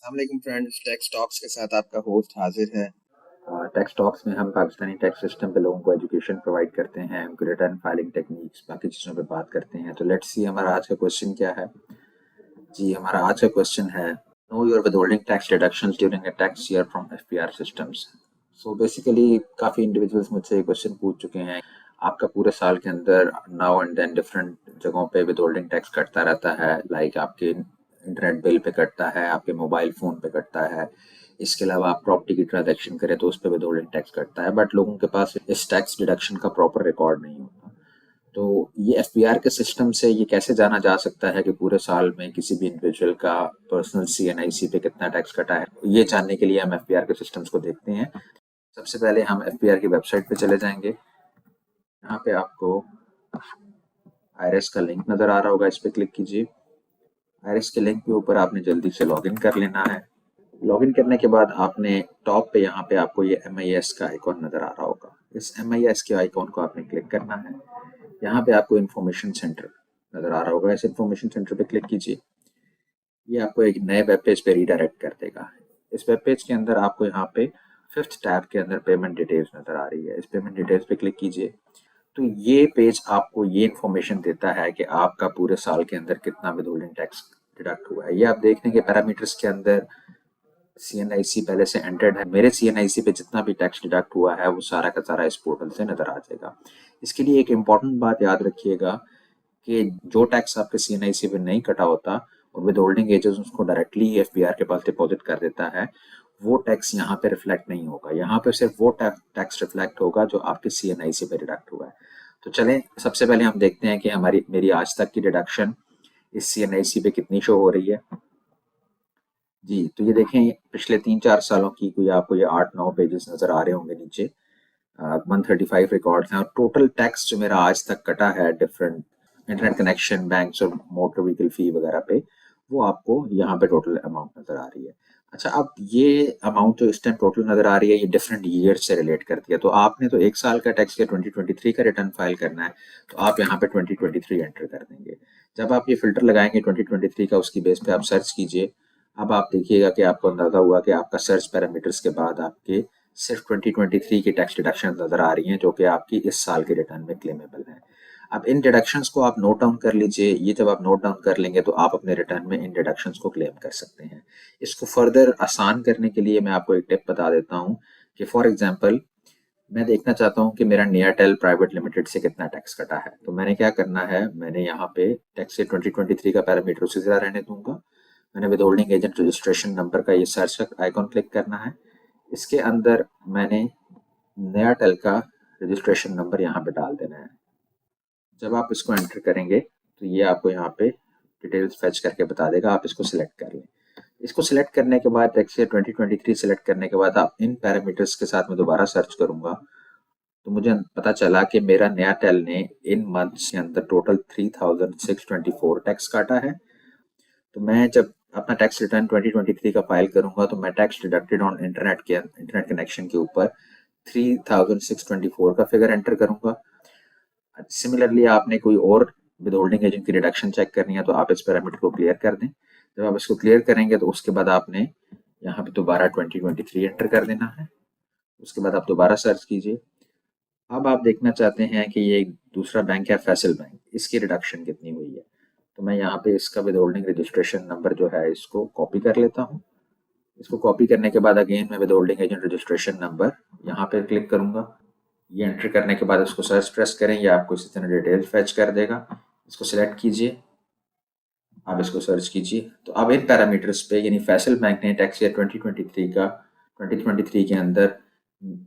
अस्सलाम friends, tax talks के साथ आपका होस्ट हाजिर है। टैक्स टॉक्स में हम पाकिस्तानी टैक्स सिस्टम पे लोगों को एजुकेशन प्रोवाइड करते हैं, उनके रिटर्न फाइलिंग टेक्निक्स, बाकी चीज़ों पे बात करते हैं। तो लेट्स सी हमारा आज का क्वेश्चन क्या है। जी, हमारा आज का क्वेश्चन है, know your withholding tax deductions during a tax year from FPR systems. So basically काफ़ी इंडिविजुअल्स मुझसे ये क्वेश्चन पूछ चुके हैं। आपका पूरे साल के अंदर नाउ एंड देन डिफरेंट जगहों पे विदहोल्डिंग टैक्स कटता रहता है, लाइक आपके इंटरनेट बिल पे कटता है, आपके मोबाइल फ़ोन पे कटता है। इसके अलावा आप प्रॉपर्टी की ट्रांजैक्शन करें तो उस पे विदहोल्डिंग टैक्स कटता है, बट लोगों के पास इस टैक्स डिडक्शन का प्रॉपर रिकॉर्ड नहीं होता। तो ये एफपीआर के सिस्टम से ये कैसे जाना जा सकता है कि पूरे साल में किसी भी इंडिविजुअल का पर्सनल सीएनआईसी पे कितना टैक्स कटा है? ये जानने के लिए हम एफपीआर के सिस्टम्स को देखते हैं। सबसे पहले हम एफपीआर की वेबसाइट पे चले जाएंगे। यहाँ पे आपको आईआरएस का लिंक नजर आ रहा होगा, इस पे क्लिक कीजिए। आईआरएस के लिंक के ऊपर आपने जल्दी से लॉगिन कर लेना है। लॉगिन करने के बाद आपने टॉप पे यहाँ पे आपको ये MIS का आइकॉन नजर आ रहा होगा। इस MIS के आइकॉन को आपने क्लिक करना है। यहाँ पे आपको इन्फॉर्मेशन सेंटर नजर आ रहा होगा, इस इन्फॉर्मेशन सेंटर पे क्लिक कीजिए। ये आपको एक नए वेब पेज पे रीडायरेक्ट कर देगा। इस वेब पेज के अंदर आपको यहाँ पे फिफ्थ टैब के अंदर पेमेंट डिटेल्स नजर आ रही है, इस पेमेंट डिटेल्स पे क्लिक कीजिए। तो ये पेज आपको ये इन्फॉर्मेशन देता है कि आपका पूरे साल के अंदर कितना विदहोल्डिंग टैक्स डिडक्ट हुआ है। ये आप देखने के पैरामीटर्स के अंदर सीएनआईसी पहले से एंटर्ड है। मेरे सीएनआईसी पे जितना भी टैक्स डिडक्ट हुआ है वो सारा का सारा इस पोर्टल से नजर आ जाएगा। इसके लिए एक इम्पॉर्टेंट बात याद रखिएगा कि जो टैक्स आपके सीएनआईसी पे नहीं कटा होता और विद होल्डिंग एजेंट उसको डायरेक्टली एफपीआर के पास डिपॉजिट कर देता है, वो टैक्स यहाँ पे रिफ्लेक्ट नहीं होगा। यहाँ पे सिर्फ वो टैक्स रिफ्लेक्ट होगा जो आपके सीएनआईसी पे डिडक्ट हुआ है। तो चलें, सबसे पहले हम देखते हैं कि मेरी आज तक की डिडक्शन इस सीएनआईसी पे कितनी शो हो रही है। जी, तो ये देखें, पिछले 3-4 सालों की कोई आपको ये 8-9 पेजेस नज़र आ रहे होंगे नीचे। 135 रिकॉर्ड्स हैं और टोटल टैक्स जो मेरा आज तक कटा है डिफरेंट इंटरनेट कनेक्शन, बैंक्स और मोटर व्हीकल फी वगैरह पे, वो आपको यहाँ पे टोटल अमाउंट नज़र आ रही है। अच्छा, अब ये अमाउंट जो इस टाइम टोटल नज़र आ रही है, ये डिफरेंट ईयर से रिलेट करती है। तो आपने तो 1 साल का टैक्स या 2023 का रिटर्न फाइल करना है, तो आप यहाँ पे 2023 एंटर कर देंगे। जब आप ये फिल्टर लगाएंगे 2023 का, उसकी बेस पे आप सर्च कीजिए। अब आप देखिएगा कि आपको अंदाजा हुआ कि आपका सर्च पैरामीटर्स के बाद आपके सिर्फ 2023 की टैक्स डिडक्शन नजर आ रही हैं, जो कि आपकी इस साल के रिटर्न में क्लेमेबल है। अब इन डिडक्शंस को आप नोट डाउन कर लीजिए। ये जब आप नोट डाउन कर लेंगे तो आप अपने रिटर्न में इन डिडक्शंस को क्लेम कर सकते हैं। इसको फर्दर आसान करने के लिए मैं आपको एक टिप बता देता हूँ कि फॉर एग्जांपल मैं देखना चाहता हूँ कि मेरा नियरटेल प्राइवेट लिमिटेड से कितना टैक्स कटा है। तो मैंने क्या करना है, मैंने यहाँ पे टैक्स से 2023 का पैरामीटर उसी तरह रहने दूंगा। मैंने with holding agent registration number का ये सर्च आइकॉन क्लिक करना है। इसके अंदर मैंने नया टेल का रजिस्ट्रेशन नंबर यहाँ पे डाल देना है। जब आप इसको एंटर करेंगे तो ये आपको यहाँ पे डिटेल्स फेच करके बता देगा, आप इसको सिलेक्ट कर लें। इसको सिलेक्ट करने के बाद टैक्स 2023 सिलेक्ट करने के बाद आप इन पैरामीटर्स के साथ मैं दोबारा सर्च करूंगा, तो मुझे पता चला कि मेरा नया टेल ने इन मंथ्स के अंदर टोटल 3624 टैक्स काटा है। तो मैं जब अपना टैक्स रिटर्न 2023 का फाइल करूंगा तो मैं tax deducted on internet connection के ऊपर 3624 का फिगर एंटर करूंगा। सिमिलरली आपने कोई और विद होल्डिंग एजेंट की रिडक्शन चेक करनी है तो आप इस पैरामीटर को क्लियर कर दें। जब आप इसको क्लियर करेंगे तो उसके बाद आपने यहाँ पे दोबारा 2023 एंटर कर देना है। उसके बाद आप दोबारा सर्च कीजिए। अब आप देखना चाहते हैं कि ये एक दूसरा बैंक है फैसल बैंक, इसकी रिडक्शन कितनी हुई है। तो मैं यहाँ पे इसका विद होल्डिंग रजिस्ट्रेशन नंबर जो है इसको कॉपी कर लेता हूँ। इसको कॉपी करने के बाद अगेन मैं with holding agent registration number यहाँ पे क्लिक करूंगा। ये एंटर करने के बाद इसको सर्च प्रेस करें, ये आपको इसी तरह डिटेल फेच कर देगा। इसको सिलेक्ट कीजिए, आप इसको सर्च कीजिए। तो अब इन पैरामीटर्स पे यानी फैसल बैंक ने टैक्स ईयर 2023 के अंदर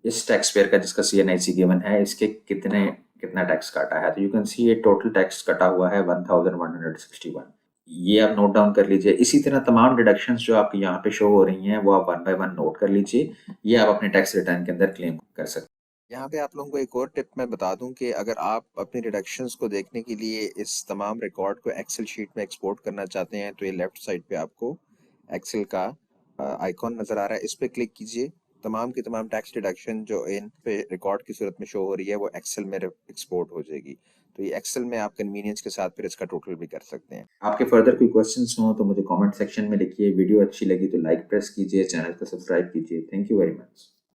इस टैक्स पेयर का जिसका सीएनआईसी गिवन है, इसके कितना टैक्स काटा है। तो यू कैन सी ये टोटल टैक्स कटा हुआ है 1161। ये आप नोट डाउन कर लीजिए। इसी तरह तमाम डिडक्शंस जो आपकी यहाँ पे शो हो रही हैं वो आप वन बाय वन नोट कर लीजिए। ये आप अपने टैक्स रिटर्न के अंदर क्लेम कर सकते हैं। यहाँ पे आप लोगों को एक और टिप मैं बता दूं कि अगर आप अपनी डिडक्शंस को देखने के लिए इस तमाम रिकॉर्ड को एक्सेल शीट में एक्सपोर्ट करना चाहते हैं तो ये लेफ्ट साइड पे आपको एक्सेल का आइकॉन नज़र आ रहा है, इस पे क्लिक कीजिए। तमाम की तमाम टैक्स डिडक्शन जो इन पे रिकॉर्ड की सूरत में शो हो रही है वो एक्सेल में एक्सपोर्ट हो जाएगी। तो ये एक्सेल में आप कन्वीनियंस के साथ फिर इसका टोटल भी कर सकते हैं। आपके फर्दर कोई क्वेश्चंस हो तो मुझे कमेंट सेक्शन में लिखिए। वीडियो अच्छी लगी तो लाइक प्रेस कीजिए, चैनल को सब्सक्राइब कीजिए। Thank you very much.